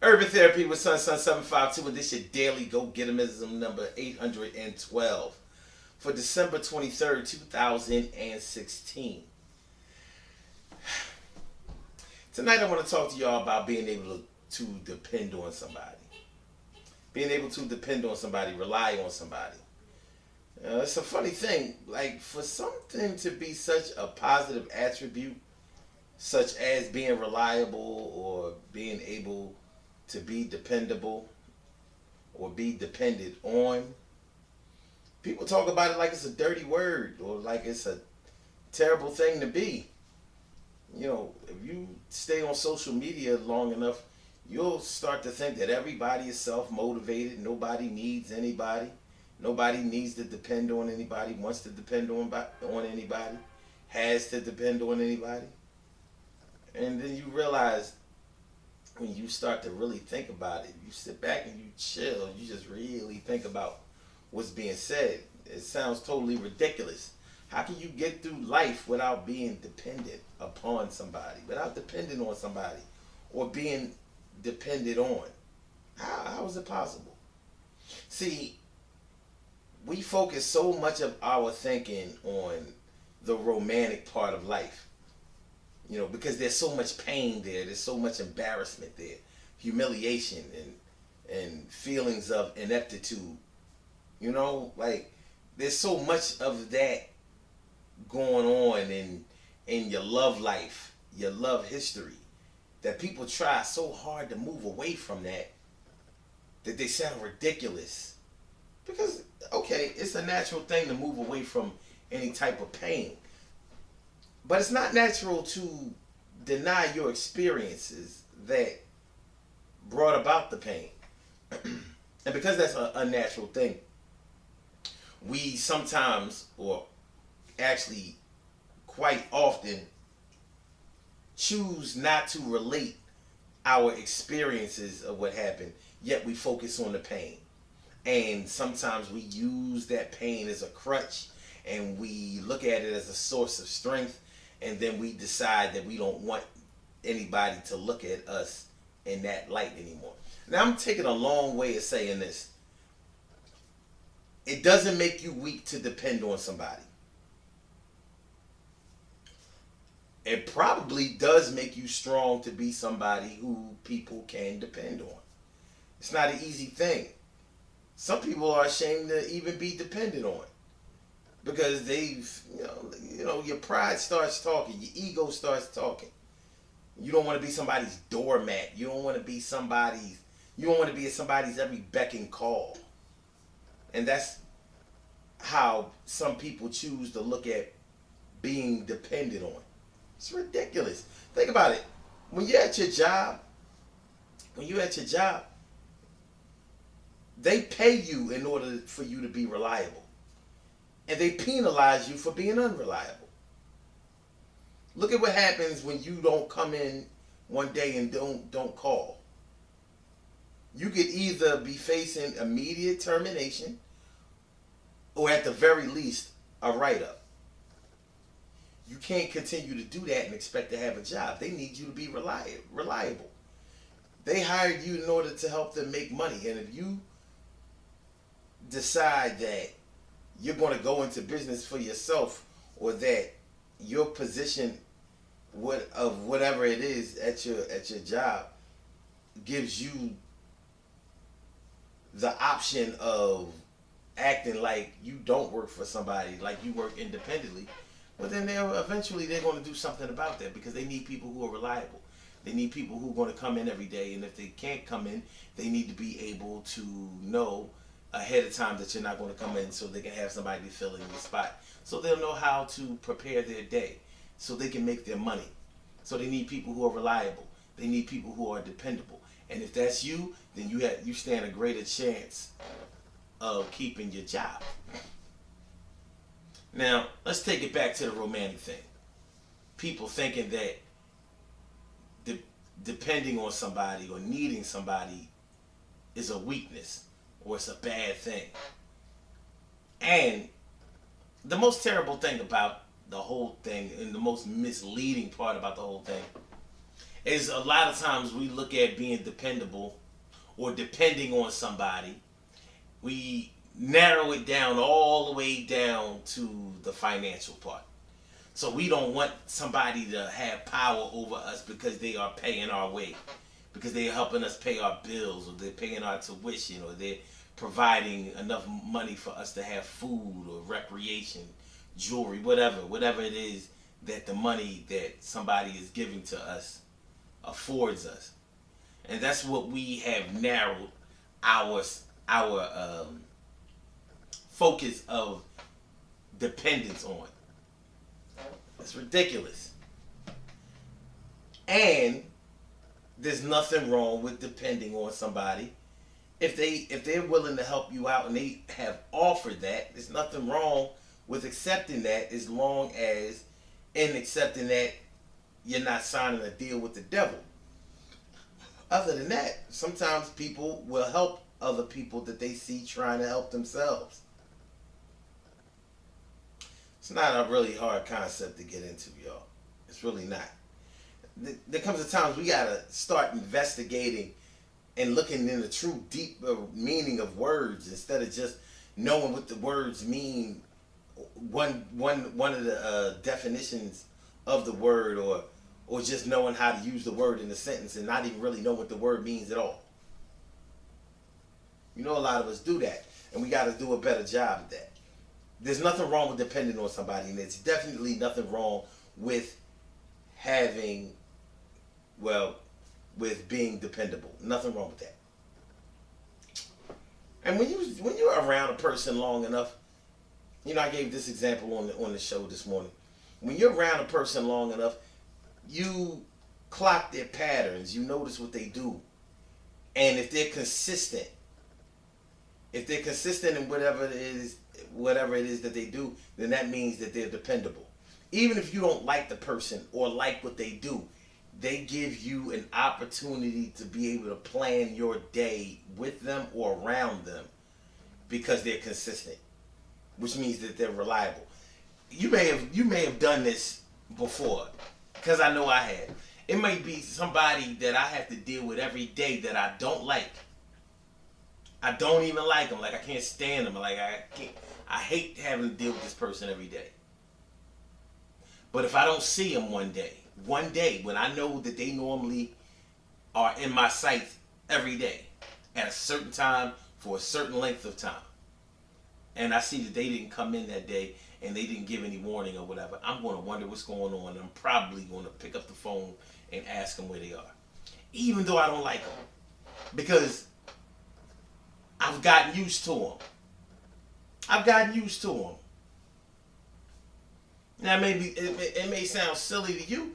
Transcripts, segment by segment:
Urban Therapy with Sun 752, and this your daily go getimism number 812 for December 23rd, 2016. Tonight I want to talk to y'all about being able to depend on somebody. Being able to depend on somebody, rely on somebody. It's a funny thing, like for something to be such a positive attribute, such as being reliable or being able to be dependable or be depended on. People talk about it like it's a dirty word or like it's a terrible thing to be. You know, if you stay on social media long enough, you'll start to think that everybody is self motivated. Nobody needs anybody. Nobody needs to depend on anybody, wants to depend on anybody, has to depend on anybody. And then you realize when you start to really think about it, you sit back and you chill, you just really think about what's being said. It sounds totally ridiculous. How can you get through life without being dependent upon somebody, without depending on somebody, or being depended on? How is it possible? See, we focus so much of our thinking on the romantic part of life. You know, because there's so much pain there, there's so much embarrassment there, humiliation and feelings of ineptitude. You know, like there's so much of that going on in your love life, your love history, that people try so hard to move away from that they sound ridiculous. Because okay, it's a natural thing to move away from any type of pain. But it's not natural to deny your experiences that brought about the pain. And because that's an unnatural thing, we sometimes, or actually quite often, choose not to relate our experiences of what happened, yet we focus on the pain. And sometimes we use that pain as a crutch and we look at it as a source of strength, and then we decide that we don't want anybody to look at us in that light anymore. Now I'm taking a long way of saying this. It doesn't make you weak to depend on somebody. It probably does make you strong to be somebody who people can depend on. It's not an easy thing. Some people are ashamed to even be depended on because they've, your pride starts talking, your ego starts talking. You don't want to be somebody's doormat. You don't want to be at somebody's every beck and call. And that's how some people choose to look at being depended on. It's ridiculous. Think about it. When you're at your job, they pay you in order for you to be reliable. And they penalize you for being unreliable. Look at what happens when you don't come in one day and don't call. You could either be facing immediate termination or at the very least a write-up. You can't continue to do that and expect to have a job. They need you to be reliable. They hired you in order to help them make money. And if you decide that you're going to go into business for yourself, or that your position of whatever it is at your job gives you the option of acting like you don't work for somebody, like you work independently, but then they're going to do something about that because they need people who are reliable. They need people who are going to come in every day, and if they can't come in, they need to be able to know ahead of time that you're not going to come in, so they can have somebody to fill in your spot. So they'll know how to prepare their day so they can make their money. So they need people who are reliable. They need people who are dependable. And if that's you, then you stand a greater chance of keeping your job. Now, let's take it back to the romantic thing. People thinking that depending on somebody or needing somebody is a weakness or it's a bad thing. And the most terrible thing about the whole thing, and the most misleading part about the whole thing, is a lot of times we look at being dependable or depending on somebody, we narrow it down all the way down to the financial part. So we don't want somebody to have power over us because they are paying our way, because they're helping us pay our bills, or they're paying our tuition, or they're providing enough money for us to have food or recreation, jewelry, whatever it is that the money that somebody is giving to us affords us. And that's what we have narrowed our focus of dependence on. It's ridiculous. And there's nothing wrong with depending on somebody. If they're willing to help you out and they have offered that, there's nothing wrong with accepting that, as long as in accepting that you're not signing a deal with the devil. Other than that, sometimes people will help other people that they see trying to help themselves. It's not a really hard concept to get into, y'all. It's really not. There comes a time we gotta start investigating and looking in the true deep meaning of words, instead of just knowing what the words mean. One of the definitions of the word, or just knowing how to use the word in a sentence and not even really know what the word means at all. You know, a lot of us do that, and we got to do a better job of that. There's nothing wrong with depending on somebody, and there's definitely nothing wrong with having, with being dependable. Nothing wrong with that. And when you're around a person long enough, you know, I gave this example on the show this morning. When you're around a person long enough, you clock their patterns. You notice what they do, and if they're consistent in whatever it is that they do, then that means that they're dependable. Even if you don't like the person or like what they do, they give you an opportunity to be able to plan your day with them or around them, because they're consistent, which means that they're reliable. You may have done this before, because I know I have. It might be somebody that I have to deal with every day that I don't like. I don't even like them. Like, I can't stand them. Like, I hate having to deal with this person every day. But if I don't see them one day when I know that they normally are in my sight every day at a certain time for a certain length of time, and I see that they didn't come in that day and they didn't give any warning or whatever, I'm going to wonder what's going on. I'm probably going to pick up the phone and ask them where they are, even though I don't like them, because I've gotten used to them. Now, maybe it may sound silly to you,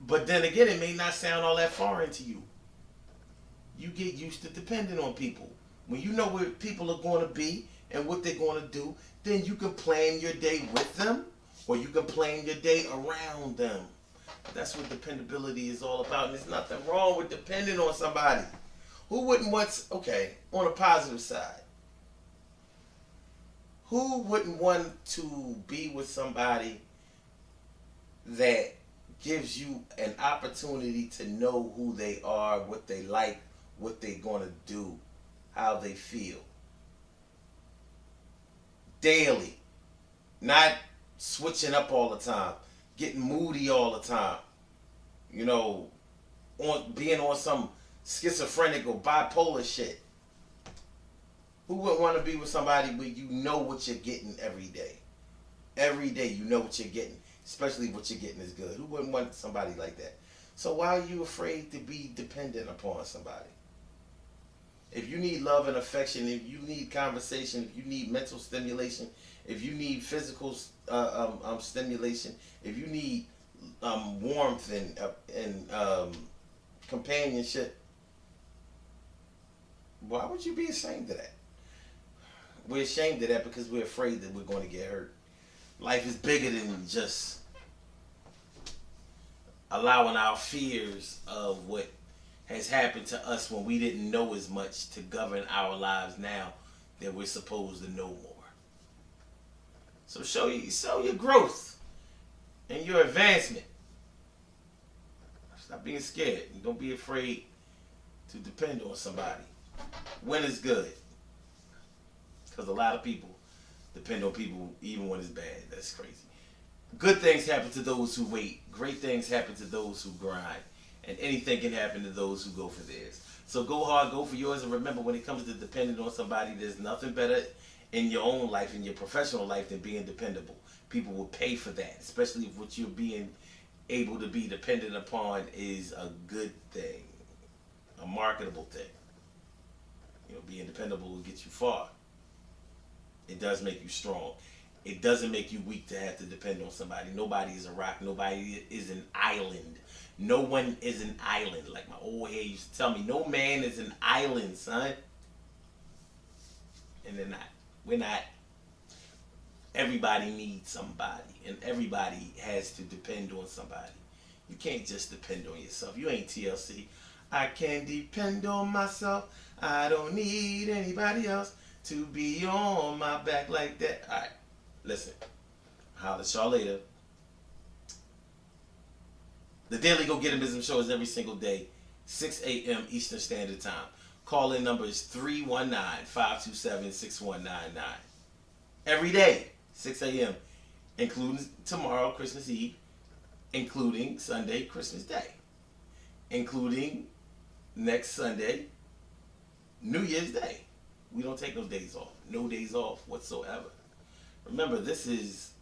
but then again, it may not sound all that foreign to you. You get used to depending on people. When you know where people are going to be and what they're going to do, then you can plan your day with them, or you can plan your day around them. That's what dependability is all about. And there's nothing wrong with depending on somebody. Who wouldn't want, on a positive side, who wouldn't want to be with somebody that gives you an opportunity to know who they are, what they like, what they're going to do, how they feel? Daily. Not switching up all the time, getting moody all the time, being on some schizophrenic or bipolar shit. Who would want to be with somebody where you know what you're getting every day? Every day you know what you're getting, especially what you're getting is good. Who wouldn't want somebody like that? So why are you afraid to be dependent upon somebody? If you need love and affection, if you need conversation, if you need mental stimulation, if you need physical stimulation, if you need warmth and companionship, why would you be ashamed of that? We're ashamed of that because we're afraid that we're going to get hurt. Life is bigger than just allowing our fears of what has happened to us when we didn't know as much to govern our lives now that we're supposed to know more. So show your growth and your advancement. Stop being scared. And don't be afraid to depend on somebody. When it's good. Because a lot of people depend on people even when it's bad. That's crazy. Good things happen to those who wait. Great things happen to those who grind. And anything can happen to those who go for theirs. So go hard, go for yours. And remember, when it comes to depending on somebody, there's nothing better in your own life, in your professional life, than being dependable. People will pay for that, especially if what you're being able to be dependent upon is a good thing, a marketable thing. You know, being dependable will get you far. It does make you strong. It doesn't make you weak to have to depend on somebody. Nobody is a rock. Nobody is an island. No one is an island. Like my old head used to tell me, no man is an island, son. And they're not. We're not. Everybody needs somebody. And everybody has to depend on somebody. You can't just depend on yourself. You ain't TLC. I can depend on myself. I don't need anybody else to be on my back like that. All right. Listen. Holler at y'all later. The Daily Go Getimism show is every single day, 6 a.m. Eastern Standard Time. Call-in number is 319-527-6199. Every day, 6 a.m., including tomorrow, Christmas Eve, including Sunday, Christmas Day, including next Sunday, New Year's Day. We don't take those days off. No days off whatsoever. Remember, this is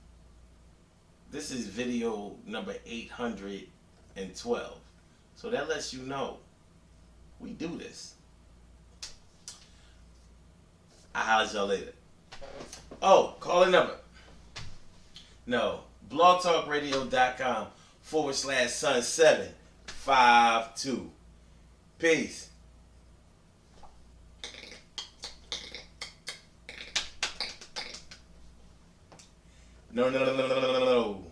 video number 812. So that lets you know we do this. I'll holler at y'all later. Oh, call a number. No, blogtalkradio.com/Sun752. Peace. No.